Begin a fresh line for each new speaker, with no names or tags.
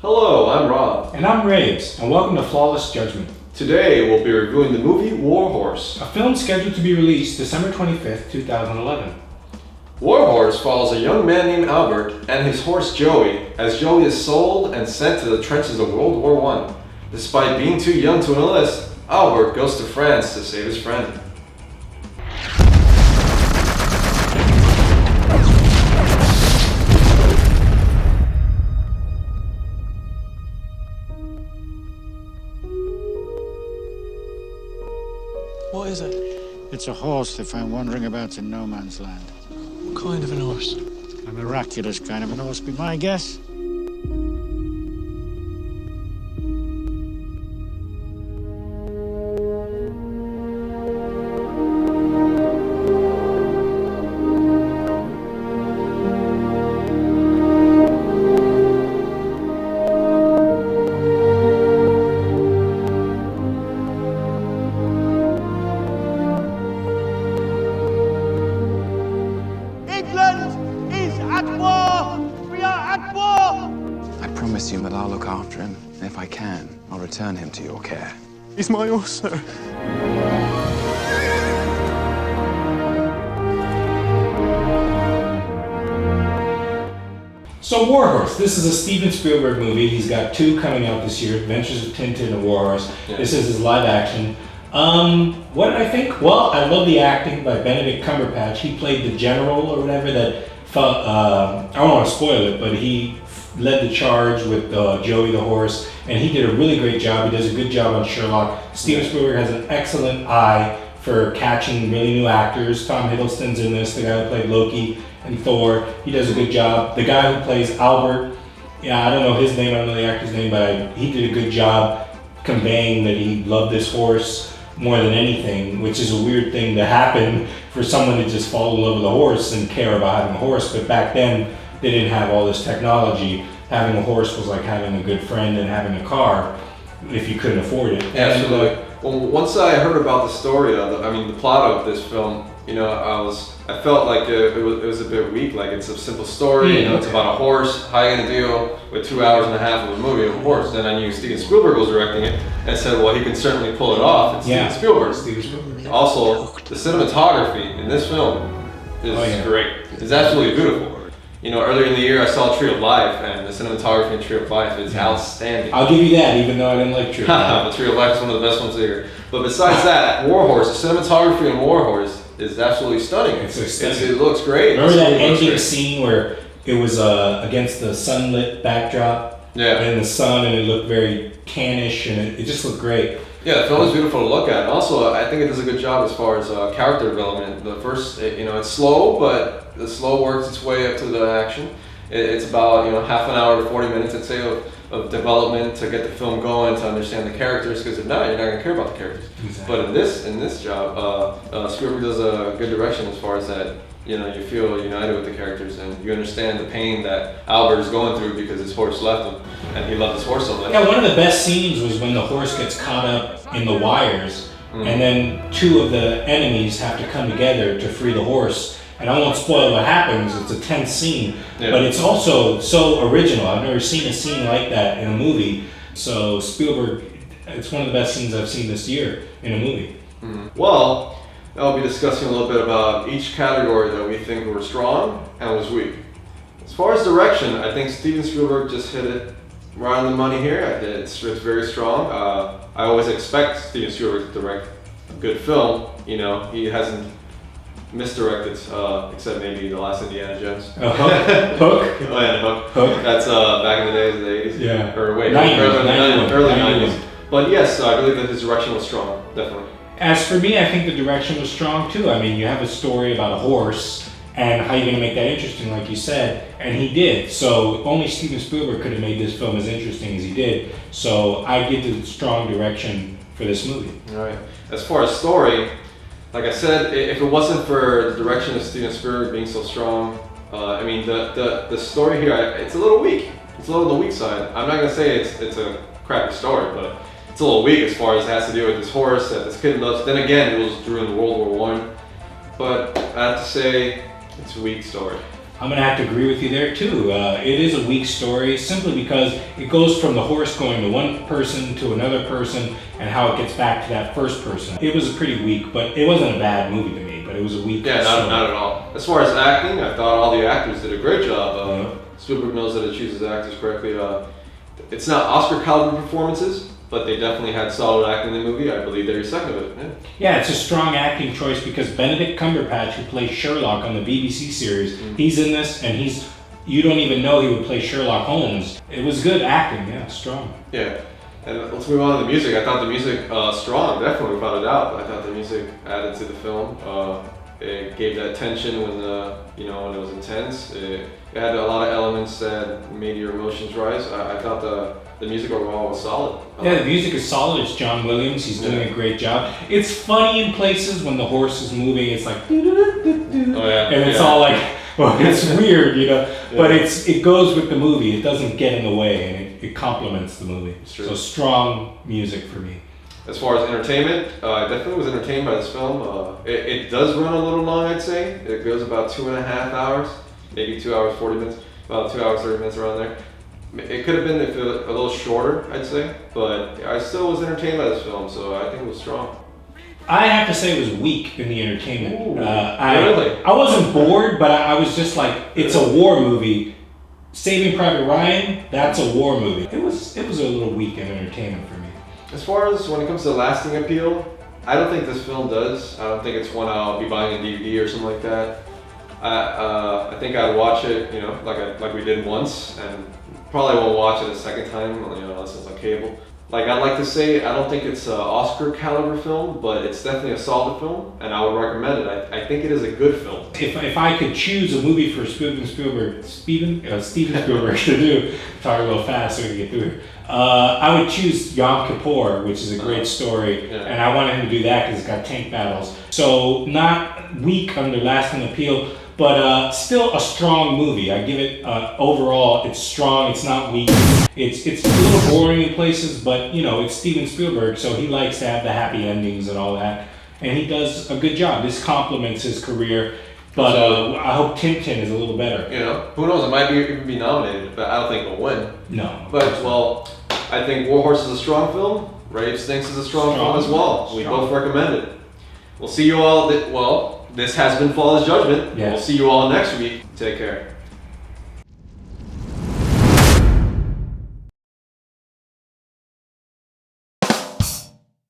Hello, I'm Rob.
And I'm Raybes, and welcome to Flawless Judgment.
Today we'll be reviewing the movie War Horse.
A film scheduled to be released December 25th, 2011.
War Horse follows a young man named Albert and his horse Joey as Joey is sold and sent to the trenches of World War I. Despite being too young to enlist, Albert goes to France to save his friend.
What is it?
It's a horse they found wandering about in no man's land.
What kind of an horse?
A miraculous kind of an horse, be my guess.
England is at war! We are at war!
I promise you that I'll look after him, and if I can, I'll return him to your care.
He's my horse, sir.
So War Horse, this is a Steven Spielberg movie. He's got two coming out this year, Adventures of Tintin and War Horse.
Yeah.
This is his live action. What did I think? Well, I love the acting by Benedict Cumberbatch. He played the general or whatever that felt, I don't want to spoil it, but he led the charge with Joey the horse, and he did a really great job. He does a good job on Sherlock. Steven Spielberg has an excellent eye for catching really new actors. Tom Hiddleston's in this, the guy who played Loki and Thor. He does a good job. The guy who plays Albert, yeah, I don't know his name, I don't know the actor's name, but he did a good job conveying that he loved this horse more than anything, which is a weird thing to happen for someone to just fall in love with a horse and care about having a horse. But back then, they didn't have all this technology. Having a horse was like having a good friend and having a car if you couldn't afford it.
Absolutely. Well, once I heard about the story the plot of this film, I felt like it was a bit weak. Like, it's a simple story, it's about a horse. How are you gonna deal with 2 hours and a half of a movie of a horse? Then I knew Steven Spielberg was directing it, and said, well, he can certainly pull it off. It's Steven Spielberg.
Steven Spielberg.
Also, the cinematography in this film is great. It's absolutely beautiful. Earlier in the year I saw Tree of Life, and the cinematography in Tree of Life is outstanding.
I'll give you that, even though I didn't like Tree of Life.
But Tree of Life is one of the best ones of the year. But besides that, War Horse, the cinematography in War Horse is absolutely stunning.
It's stunning.
It looks great.
Remember that ending scene where it was against the sunlit backdrop?
Yeah.
And the sun, and it looked very tannish, and it just looked great.
Yeah, the film is beautiful to look at. And also, I think it does a good job as far as character development. The first, it's slow, but the slow works its way up to the action. It's about half an hour to 40 minutes, I'd say, of development to get the film going, to understand the characters. Because if not, you're not gonna care about the characters.
Exactly.
But in this job, Spielberg does a good direction as far as that. You feel united with the characters, and you understand the pain that Albert is going through because his horse left him, and he loved his horse so much.
Yeah, one of the best scenes was when the horse gets caught up in the wires, and then two of the enemies have to come together to free the horse. And I won't spoil what happens, it's a tense scene, but it's also so original. I've never seen a scene like that in a movie. So Spielberg, it's one of the best scenes I've seen this year in a movie.
Well, I'll be discussing a little bit about each category that we think were strong and was weak. As far as direction, I think Steven Spielberg just hit it right on the money here. It's very strong. I always expect Steven Spielberg to direct a good film. He hasn't misdirected, except maybe the last Indiana Jones.
Hook?
Oh yeah, Hook. That's back in the days of the 80s.
Yeah.
Or wait,
90s,
early 90s. But yes, I believe that his direction was strong, definitely.
As for me, I think the direction was strong too. I mean, you have a story about a horse, and how are you going to make that interesting, like you said? And he did. So only Steven Spielberg could have made this film as interesting as he did. So I give the strong direction for this movie.
All right. As far as story, like I said, if it wasn't for the direction of Steven Spielberg being so strong, the story here, it's a little weak. It's a little on the weak side. I'm not going to say it's a crappy story, but it's a little weak as far as it has to do with this horse that this kid loves. Then again, it was during World War I. But I have to say, it's a weak story.
I'm gonna have to agree with you there too. It is a weak story simply because it goes from the horse going to one person to another person and how it gets back to that first person. It was pretty weak, but it wasn't a bad movie to me, but it was a weak
Yeah,
story.
not at all. As far as acting, I thought all the actors did a great job. Spielberg knows how to choose his actors correctly. It's not Oscar caliber performances, but they definitely had solid acting in the movie. I believe they're second of it.
Yeah, it's a strong acting choice because Benedict Cumberbatch, who plays Sherlock on the BBC series, he's in this, and you don't even know he would play Sherlock Holmes. It was good acting, yeah, strong.
Yeah, and let's move on to the music. I thought the music strong, definitely without a doubt. I thought the music added to the film. It gave that tension when when it was intense. It had a lot of elements that made your emotions rise. I thought the music overall was solid.
Yeah, the music is solid. It's John Williams. He's doing a great job. It's funny in places when the horse is moving. It's like, and it's all like, well, it's weird, But it goes with the movie. It doesn't get in the way, and it complements the movie. So strong music for me.
As far as entertainment, I definitely was entertained by this film. It does run a little long, I'd say. It goes about 2.5 hours, maybe 2 hours 40 minutes, about 2 hours 30 minutes around there. It could have been a little shorter, I'd say, but I still was entertained by this film, so I think it was strong.
I have to say it was weak in the entertainment.
Really?
I wasn't bored, but I was just like, it's a war movie. Saving Private Ryan, that's a war movie. It was a little weak in entertainment for me.
As far as when it comes to lasting appeal, I don't think this film does. I don't think it's one I'll be buying a DVD or something like that. I think I'd watch it, like we did once, and probably won't watch it a second time, unless it's on cable. Like I'd like to say, I don't think it's an Oscar caliber film, but it's definitely a solid film, and I would recommend it. I think it is a good film.
If I could choose a movie for Steven Spielberg to do, talk a little fast so we can get through it. I would choose Yom Kippur, which is a great story, and I wanted him to do that because it's got tank battles. So not weak under lasting appeal, but still a strong movie. I give it overall, it's strong. It's not weak. It's a little boring in places, but it's Steven Spielberg, so he likes to have the happy endings and all that, and he does a good job. This complements his career. But I hope Tintin is a little better.
Who knows? It might even be nominated, but I don't think it'll win.
No.
But I think War Horse is a strong film. Raybes thinks it's a strong film as well. We both recommend it. We'll see you all. This has been Flawless Judgment.
Yes.
We'll see you all next week. Take care.